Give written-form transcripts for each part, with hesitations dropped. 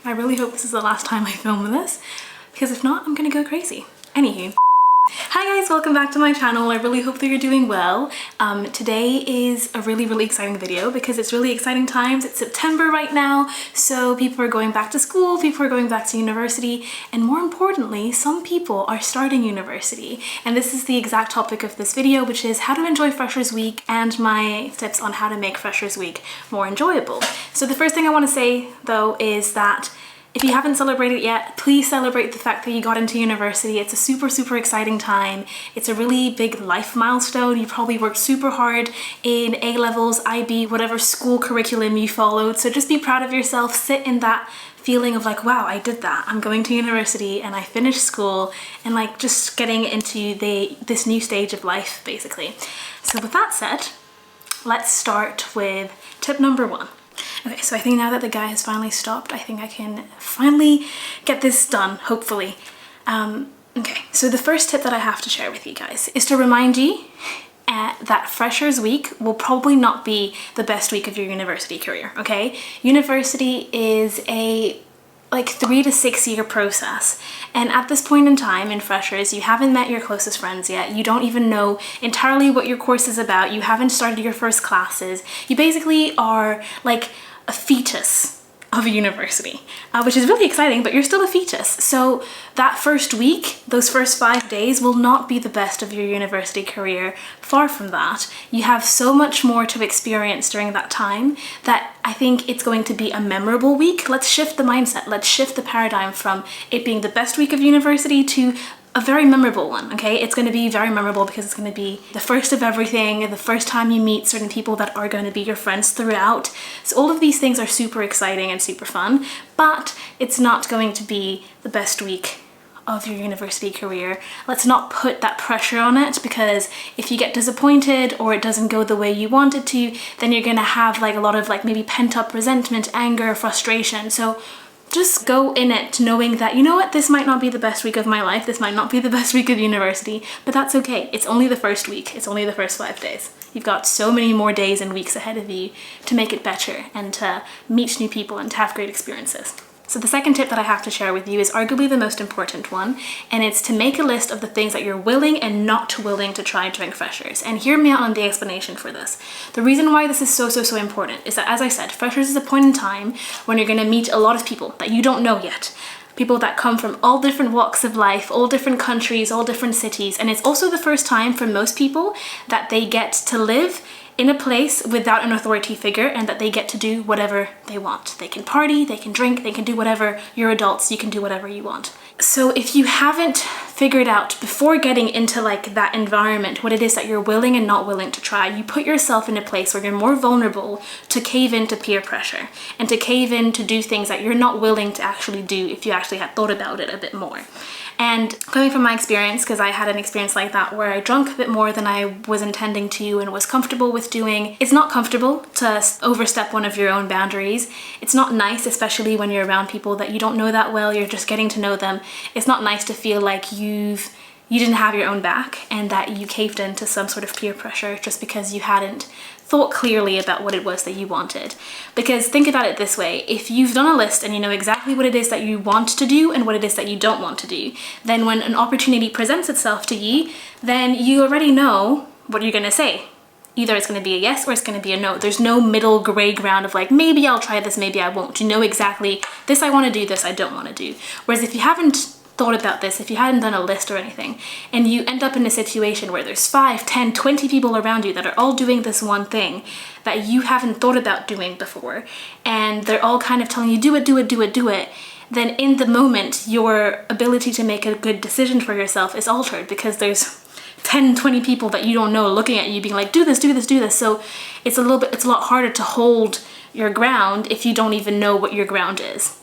I really hope this is the last time I film this, because if not, I'm gonna go crazy. Anywho. Hi guys, welcome back to my channel. I really hope that you're doing well. Today is a really exciting video because it's really exciting times. It's September right now, so people are going back to school, people are going back to university, and more importantly, some people are starting university. And this is the exact topic of this video, which is how to enjoy Freshers Week and my tips on how to make Freshers Week more enjoyable. So the first thing I want to say though is that if you haven't celebrated yet, please celebrate the fact that you got into university. It's a super exciting time. It's a really big life milestone. You probably worked super hard in A-levels, IB, whatever school curriculum you followed. So just be proud of yourself. Sit in that feeling of like, wow, I did that. I'm going to university and I finished school, and like just getting into this new stage of life, basically. So with that said, let's start with tip number 1. Okay, so I think now that the guy has finally stopped, I think I can finally get this done, hopefully. Okay, so the first tip that I have to share with you guys is to remind you that Freshers Week will probably not be the best week of your university career, okay? University is a 3 to 6 year process, and at this point in time in Freshers, you haven't met your closest friends yet. You don't even know entirely what your course is about. You haven't started your first classes. You basically are like a fetus of a university, which is really exciting, but you're still a fetus. So that first week, those first 5 days will not be the best of your university career. Far from that. You have so much more to experience during that time that I think it's going to be a memorable week. Let's shift the mindset. Let's shift the paradigm from it being the best week of university to a very memorable one, okay? It's going to be very memorable because it's going to be the first of everything, the first time you meet certain people that are going to be your friends throughout. So all of these things are super exciting and super fun, but it's not going to be the best week of your university career. Let's not put that pressure on it, because if you get disappointed or it doesn't go the way you want it to, then you're going to have like a lot of maybe pent up resentment, anger, frustration. So just go in it knowing that, you know what, this might not be the best week of my life, this might not be the best week of university, but that's okay. It's only the first week, it's only the first 5 days. You've got so many more days and weeks ahead of you to make it better and to meet new people and to have great experiences. So the second tip that I have to share with you is arguably the most important one, and it's to make a list of the things that you're willing and not willing to try during Freshers. And hear me out on the explanation for this. The reason why this is so important is that, as I said, Freshers is a point in time when you're going to meet a lot of people that you don't know yet. People that come from all different walks of life, all different countries, all different cities. And it's also the first time for most people that they get to live in a place without an authority figure, and that they get to do whatever they want. They can party, they can drink, they can do whatever. You're adults, you can do whatever you want. So if you haven't figured out before getting into that environment what it is that you're willing and not willing to try, you put yourself in a place where you're more vulnerable to cave into peer pressure and to cave in to do things that you're not willing to actually do if you actually had thought about it a bit more. And coming from my experience, because I had an experience like that where I drank a bit more than I was intending to and was comfortable with doing, it's not comfortable to overstep one of your own boundaries. It's not nice, especially when you're around people that you don't know that well, you're just getting to know them. It's not nice to feel like you didn't have your own back and that you caved into some sort of peer pressure just because you hadn't thought clearly about what it was that you wanted. Because think about it this way, if you've done a list and you know exactly what it is that you want to do and what it is that you don't want to do, then when an opportunity presents itself to you, then you already know what you're gonna say. Either it's gonna be a yes or it's gonna be a no. There's no middle gray ground of maybe I'll try this, maybe I won't. You know exactly, this I wanna do, this I don't wanna do. Whereas if you haven't thought about this, if you hadn't done a list or anything, and you end up in a situation where there's 5, 10, 20 people around you that are all doing this one thing that you haven't thought about doing before, and they're all kind of telling you, do it, then in the moment, your ability to make a good decision for yourself is altered because there's 10, 20 people that you don't know looking at you being like, do this. So it's a lot harder to hold your ground if you don't even know what your ground is.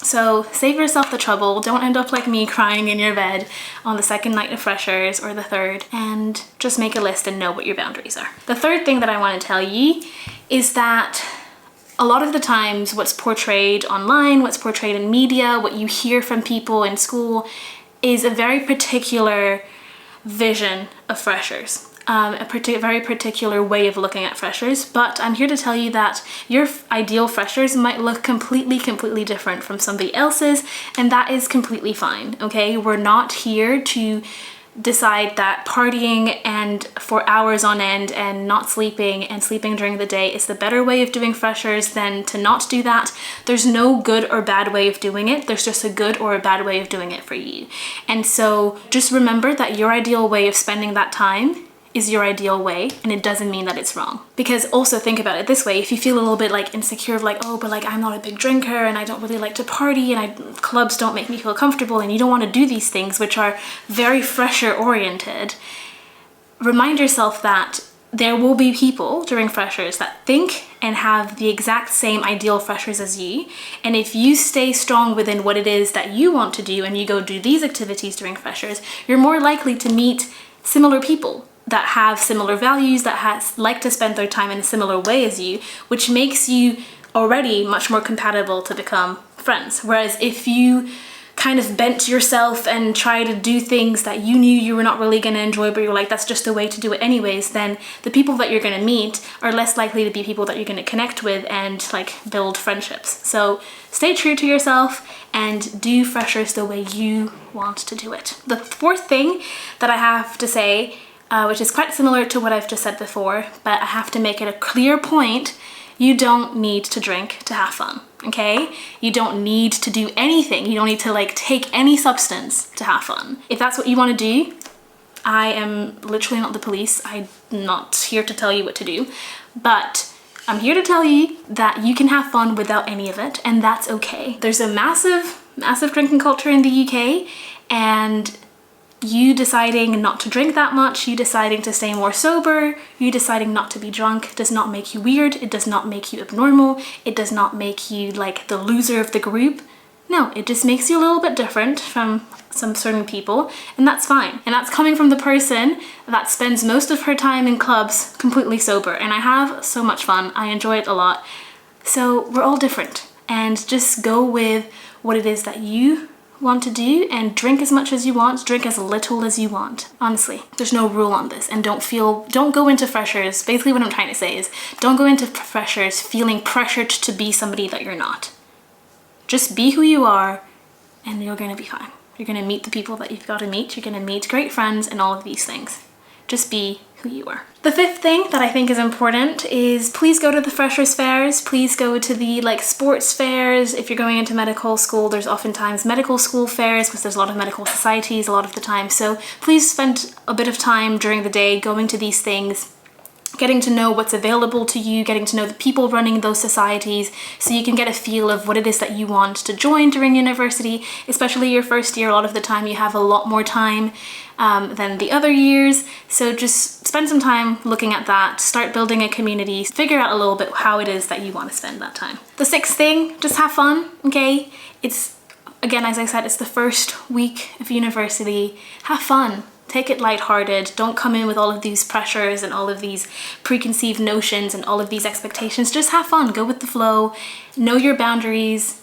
So save yourself the trouble. Don't end up like me crying in your bed on the second night of Freshers or the third, and just make a list and know what your boundaries are. The third thing that I want to tell you is that a lot of the times what's portrayed online, what's portrayed in media, what you hear from people in school is a very particular vision of Freshers. very particular way of looking at freshers, but I'm here to tell you that your ideal freshers might look completely different from somebody else's, and that is completely fine, okay? We're not here to decide that partying and for hours on end and not sleeping and sleeping during the day is the better way of doing freshers than to not do that. There's no good or bad way of doing it. There's just a good or a bad way of doing it for you. And so just remember that your ideal way of spending that time is your ideal way, and it doesn't mean that it's wrong. Because also think about it this way, if you feel a little bit like insecure of like, oh, but like I'm not a big drinker and I don't really like to party and clubs don't make me feel comfortable, and you don't want to do these things which are very fresher oriented, remind yourself that there will be people during freshers that think and have the exact same ideal freshers as you, and if you stay strong within what it is that you want to do and you go do these activities during freshers, you're more likely to meet similar people that have similar values, that like to spend their time in a similar way as you, which makes you already much more compatible to become friends. Whereas if you kind of bent yourself and try to do things that you knew you were not really going to enjoy, but you're like, that's just the way to do it anyways, then the people that you're going to meet are less likely to be people that you're going to connect with and like build friendships. So stay true to yourself and do freshers the way you want to do it. The fourth thing that I have to say, which is quite similar to what I've just said before, but I have to make it a clear point, you don't need to drink to have fun, okay? You don't need to do anything. You don't need to like take any substance to have fun. If that's what you want to do, I am literally not the police. I'm not here to tell you what to do, but I'm here to tell you that you can have fun without any of it, and that's okay. There's a massive drinking culture in the UK, and you deciding not to drink that much, you deciding to stay more sober, you deciding not to be drunk does not make you weird, it does not make you abnormal, it does not make you like the loser of the group. No, it just makes you a little bit different from some certain people, and that's fine. And that's coming from the person that spends most of her time in clubs completely sober, and I have so much fun, I enjoy it a lot. So we're all different, and just go with what it is that you want to do and drink as much as you want, drink as little as you want. Honestly, there's no rule on this, and don't go into freshers, basically what I'm trying to say is don't go into freshers feeling pressured to be somebody that you're not. Just be who you are and you're gonna be fine. You're gonna meet the people that you've got to meet, you're gonna meet great friends and all of these things. Just be who you are. The fifth thing that I think is important is please go to the freshers fairs, please go to the like sports fairs. If you're going into medical school, there's oftentimes medical school fairs because there's a lot of medical societies a lot of the time. So please spend a bit of time during the day going to these things, getting to know what's available to you, getting to know the people running those societies so you can get a feel of what it is that you want to join during university, especially your first year. A lot of the time you have a lot more time than the other years, so just spend some time looking at that, start building a community, figure out a little bit how it is that you want to spend that time. The sixth thing, just have fun, okay? It's, again, as I said, it's the first week of university. Have fun. Take it lighthearted. Don't come in with all of these pressures and all of these preconceived notions and all of these expectations. Just have fun. Go with the flow. Know your boundaries.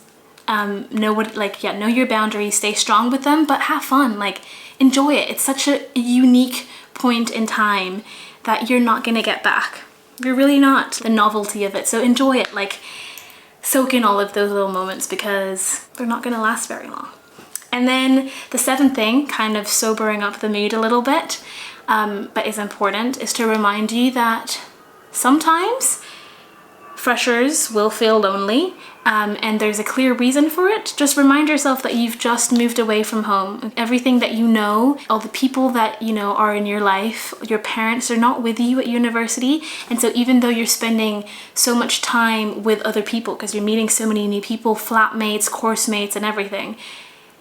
Know your boundaries. Stay strong with them, but have fun. Like, enjoy it. It's such a unique point in time that you're not gonna get back. You're really not. The novelty of it. So enjoy it. Like, soak in all of those little moments because they're not gonna last very long. And then the seventh thing, kind of sobering up the mood a little bit, but is important, is to remind you that sometimes freshers will feel lonely, and there's a clear reason for it. Just remind yourself that you've just moved away from home. Everything that you know, all the people that you know are in your life, your parents are not with you at university, and so even though you're spending so much time with other people, because you're meeting so many new people, flatmates, course mates, and everything,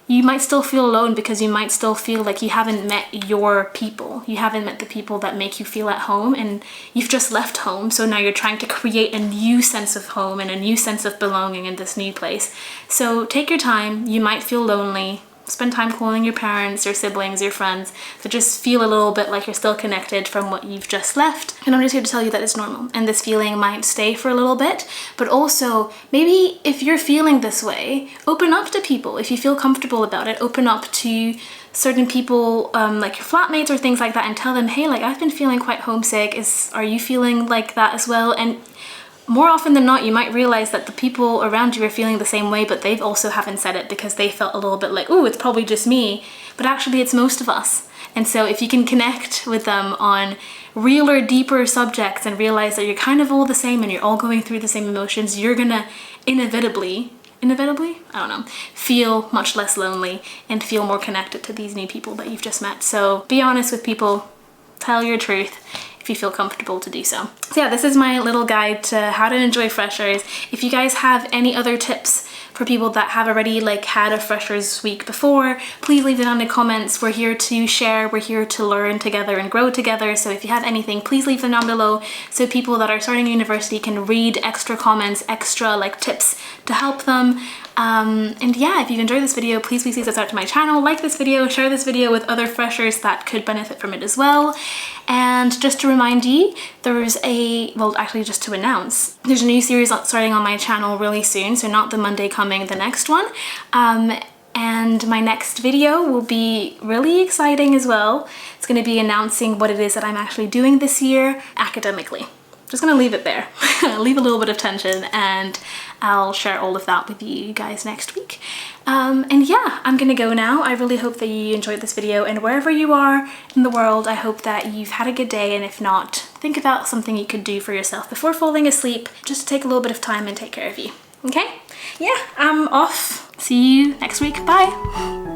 you might still feel alone because you might still feel like you haven't met your people. You haven't met the people that make you feel at home, and you've just left home. So now you're trying to create a new sense of home and a new sense of belonging in this new place. So take your time. You might feel lonely. spend time calling your parents, your siblings, your friends, to just feel a little bit like you're still connected from what you've just left. And I'm just here to tell you that it's normal, and this feeling might stay for a little bit, but also maybe if you're feeling this way, open up to people. If you feel comfortable about it, open up to certain people, like your flatmates or things like that, and tell them, hey, like I've been feeling quite homesick. Are you feeling like that as well? And more often than not, you might realize that the people around you are feeling the same way, but they've also haven't said it because they felt a little bit like, oh, it's probably just me. But actually it's most of us. And so if you can connect with them on realer, deeper subjects and realize that you're kind of all the same and you're all going through the same emotions, you're gonna inevitably, I don't know, feel much less lonely and feel more connected to these new people that you've just met. So be honest with people, tell your truth if you feel comfortable to do so. So yeah, this is my little guide to how to enjoy freshers. If you guys have any other tips for people that have already like had a freshers week before, please leave it down in the comments. We're here to share, we're here to learn together and grow together. So if you have anything, please leave them down below so people that are starting university can read extra comments, extra like tips to help them. And yeah, if you've enjoyed this video, please subscribe to my channel, like this video, share this video with other freshers that could benefit from it as well. And just to remind you, there's just to announce, there's a new series starting on my channel really soon, so not the Monday coming, the next one. And my next video will be really exciting as well. It's going to be announcing what it is that I'm actually doing this year academically. Just gonna leave it there. Leave a little bit of tension, and I'll share all of that with you guys next week. And yeah, I'm gonna go now. I really hope that you enjoyed this video, and wherever you are in the world, I hope that you've had a good day, and if not, think about something you could do for yourself before falling asleep, just to take a little bit of time and take care of you. Okay? Yeah, I'm off. See you next week. Bye.